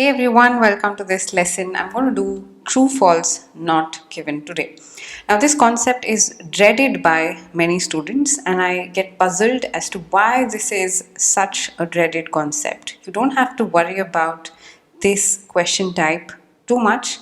Hey everyone, welcome to this lesson. I'm going to do true false not given today. Now, this concept is dreaded by many students, and I get puzzled as to why this is such a dreaded concept. You don't have to worry about this question type too much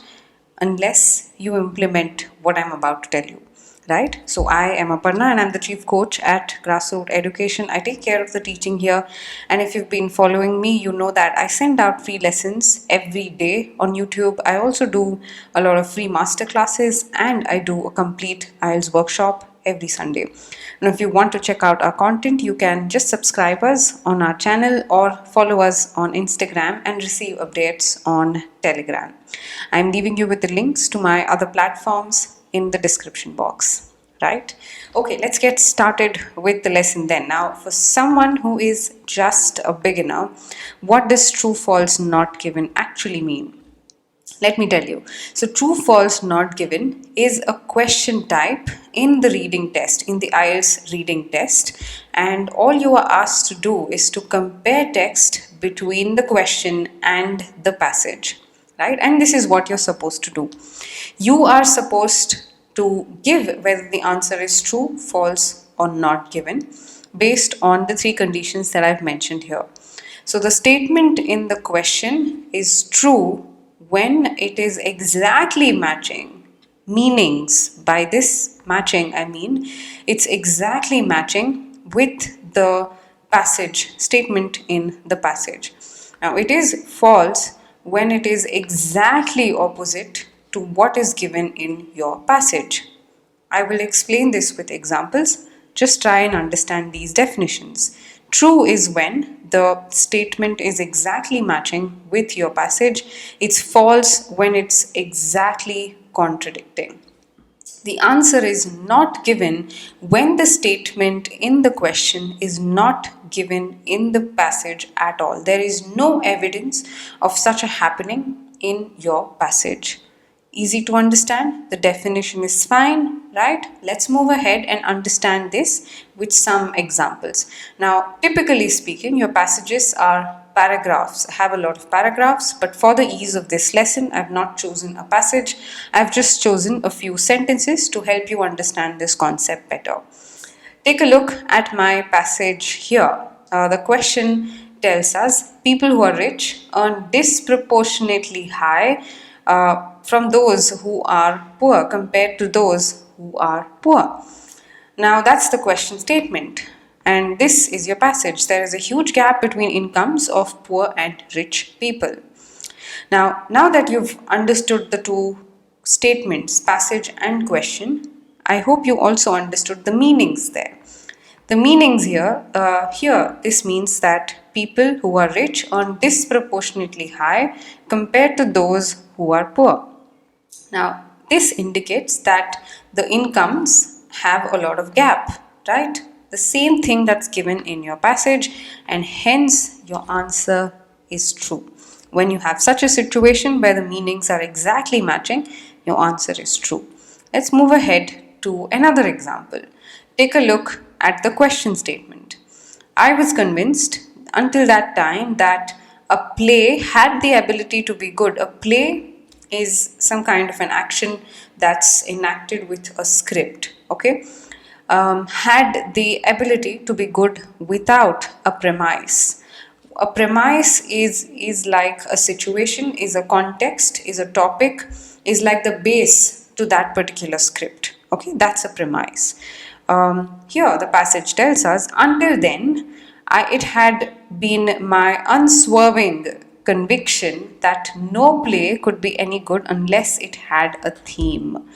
unless you implement what I'm about to tell you. Right? So I am Aparna and I'm the chief coach at Grassroot Education. I take care of the teaching here. And if you've been following me, you know that I send out free lessons every day on YouTube. I also do a lot of free master classes and I do a complete IELTS workshop every Sunday. Now, if you want to check out our content, you can just subscribe us on our channel or follow us on Instagram and receive updates on Telegram. I'm leaving you with the links to my other platforms in the description box, right? Okay, let's get started with the lesson then. Now, for someone who is just a beginner, what does true false not given actually mean? Let me tell you. So, true false not given is a question type in the reading test, in the IELTS reading test, and all you are asked to do is to compare text between the question and the passage, right? And this is what you're supposed to do. You are supposed to give whether the answer is true, false, or not given based on the three conditions that I've mentioned here. So the statement in the question is true when it is exactly matching meanings. By this matching, I mean it's exactly matching with the passage statement in the passage. Now, it is false when it is exactly opposite to what is given in your passage. I will explain this with examples. Just try and understand these definitions. True is when the statement is exactly matching with your passage. It's false when it's exactly contradicting. The answer is not given when the statement in the question is not given in the passage at all. There is no evidence of such a happening in your passage. Easy to understand? The definition is fine, right? Let's move ahead and understand this with some examples. Now, typically speaking, your passages are paragraphs. I have a lot of paragraphs, but for the ease of this lesson, I've not chosen a passage. I've just chosen a few sentences to help you understand this concept better. Take a look at my passage here. The question tells us people who are rich earn disproportionately high from those who are poor compared to those who are poor. Now that's the question statement. And this is your passage. There is a huge gap between incomes of poor and rich people. Now that you've understood the two statements, passage and question, I hope you also understood the meanings there. The meanings here, this means that people who are rich earn disproportionately high compared to those who are poor. Now, this indicates that the incomes have a lot of gap, right? The same thing that's given in your passage, and hence your answer is true. When you have such a situation where the meanings are exactly matching, your answer is true. Let's move ahead to another example. Take a look at the question statement. I was convinced until that time that a play had the ability to be good. A play is some kind of an action that's enacted with a script, okay? Had the ability to be good without a premise. A premise is like a situation, is a context, is a topic, is like the base to that particular script. Okay, that's a premise. Here the passage tells us, until then, it had been my unswerving conviction that no play could be any good unless it had a theme.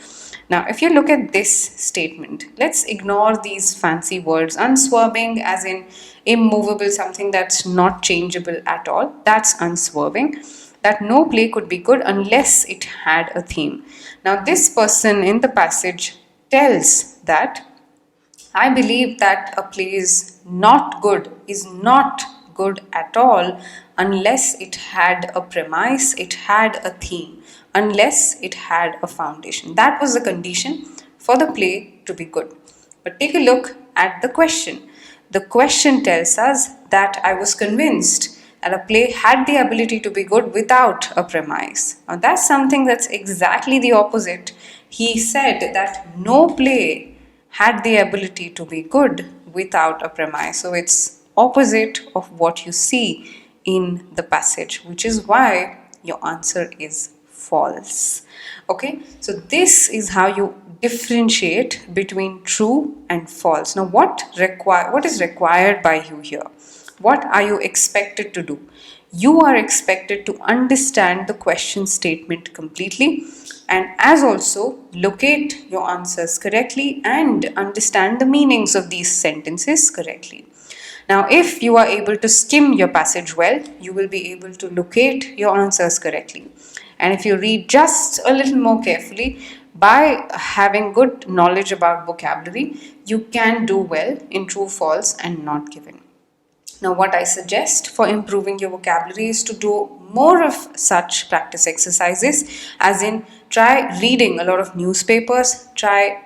Now, if you look at this statement, let's ignore these fancy words. Unswerving, as in immovable, something that's not changeable at all. That's unswerving. That no play could be good unless it had a theme. Now, this person in the passage tells that I believe that a play is not good at all unless it had a premise, it had a theme, unless it had a foundation. That was the condition for the play to be good. But take a look at the question. The question tells us that I was convinced that a play had the ability to be good without a premise. Now, that's something that's exactly the opposite. He said that no play had the ability to be good without a premise. So, it's opposite of what you see in the passage, which is why your answer is false. Okay, so this is how you differentiate between true and false. Now, what is required by you here? What are you expected to do? You are expected to understand the question statement completely, and as also locate your answers correctly and understand the meanings of these sentences correctly. Now, if you are able to skim your passage well, you will be able to locate your answers correctly. And if you read just a little more carefully, by having good knowledge about vocabulary, you can do well in true, false, and not given. Now, what I suggest for improving your vocabulary is to do more of such practice exercises, as in try reading a lot of newspapers, try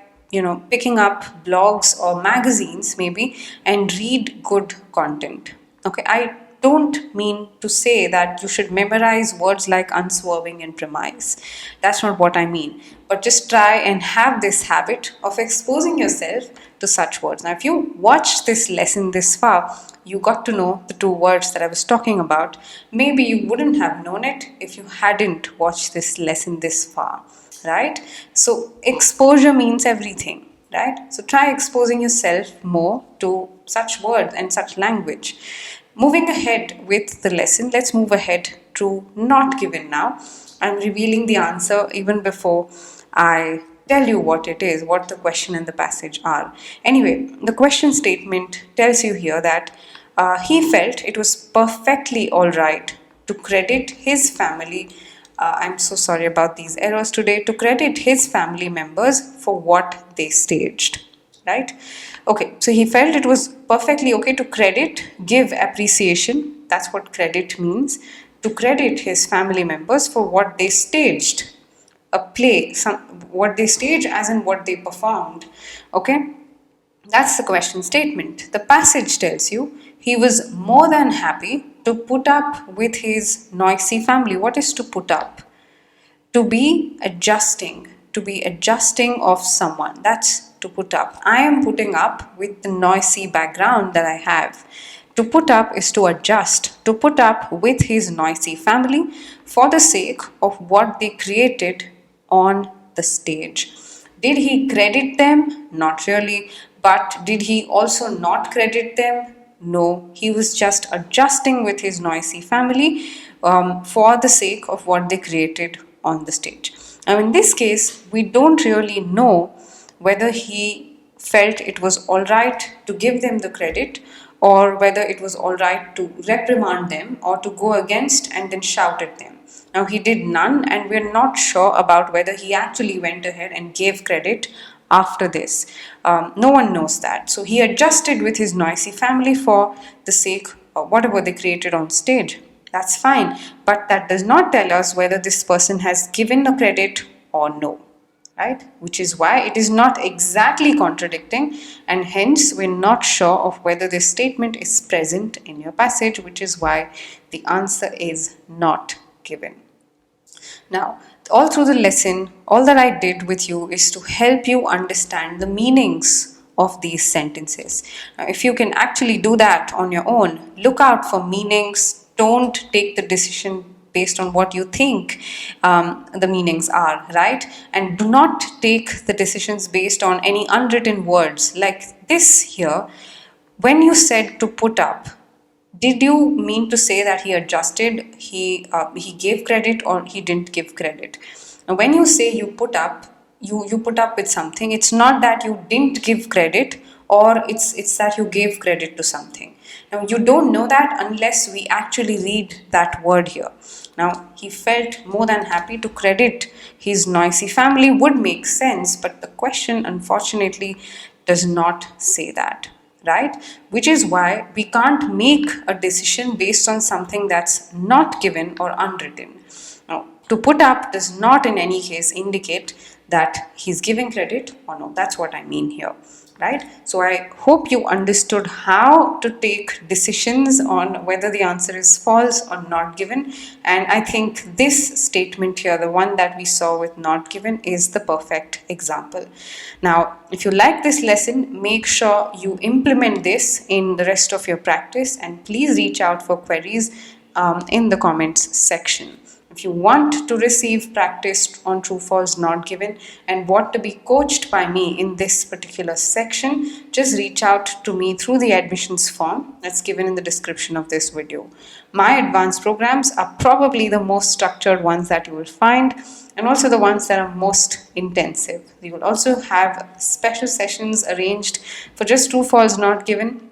picking up blogs or magazines maybe, and read good content. Okay, I don't mean to say that you should memorize words like unswerving and premise. That's not what I mean. But just try and have this habit of exposing yourself to such words. Now, if you watch this lesson this far, you got to know the two words that I was talking about. Maybe you wouldn't have known it if you hadn't watched this lesson this far, right? So exposure means everything, right? So try exposing yourself more to such words and such language. Moving ahead with the lesson, let's move ahead to not given now. I'm revealing the answer even before I tell you what it is, what the question and the passage are. Anyway, the question statement tells you here that he felt it was perfectly all right to credit his family. I'm so sorry about these errors today. To credit his family members for what they staged, right? Okay, so he felt it was perfectly okay to credit, give appreciation. That's what credit means. To credit his family members for what they staged. A play, what they staged as in what they performed. Okay, that's the question statement. The passage tells you he was more than happy to put up with his noisy family. What is to put up? To be adjusting of someone. That's to put up. I am putting up with the noisy background that I have. To put up is to adjust, to put up with his noisy family for the sake of what they created on the stage. Did he credit them? Not really. But did he also not credit them? No, he was just adjusting with his noisy family for the sake of what they created on the stage. Now, in this case, we don't really know whether he felt it was all right to give them the credit, or whether it was all right to reprimand them or to go against and then shout at them. Now, he did none, and we're not sure about whether he actually went ahead and gave credit after this. No one knows that. So he adjusted with his noisy family for the sake of whatever they created on stage. That's fine, but that does not tell us whether this person has given the credit or no, right? Which is why it is not exactly contradicting, and hence we're not sure of whether this statement is present in your passage, which is why the answer is not given. Now, all through the lesson, all that I did with you is to help you understand the meanings of these sentences. Now, if you can actually do that on your own, look out for meanings. Don't take the decision based on what you think the meanings are, right? And do not take the decisions based on any unwritten words like this here. When you said to put up, did you mean to say that he adjusted, he gave credit, or he didn't give credit? Now, when you say you put up, you put up with something, it's not that you didn't give credit, or it's that you gave credit to something. Now, you don't know that unless we actually read that word here. Now, he felt more than happy to credit his noisy family would make sense, but the question unfortunately does not say that, right? Which is why we can't make a decision based on something that's not given or unwritten. Now, to put up does not in any case indicate that he's giving credit or no. That's what I mean here. right? So I hope you understood how to take decisions on whether the answer is false or not given. And I think this statement here, the one that we saw with not given, is the perfect example. Now, if you like this lesson, make sure you implement this in the rest of your practice, and please reach out for queries in the comments section. If you want to receive practice on true false not given and want to be coached by me in this particular section, just reach out to me through the admissions form that's given in the description of this video. My advanced programs are probably the most structured ones that you will find, and also the ones that are most intensive. We will also have special sessions arranged for just true false not given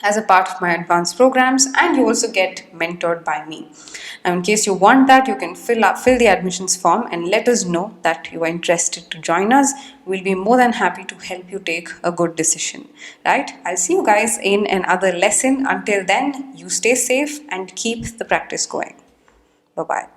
as a part of my advanced programs, and you also get mentored by me. Now, in case you want that, you can fill the admissions form and let us know that you are interested to join us. We'll be more than happy to help you take a good decision, right? I'll see you guys in another lesson. Until then, you stay safe and keep the practice going. Bye bye.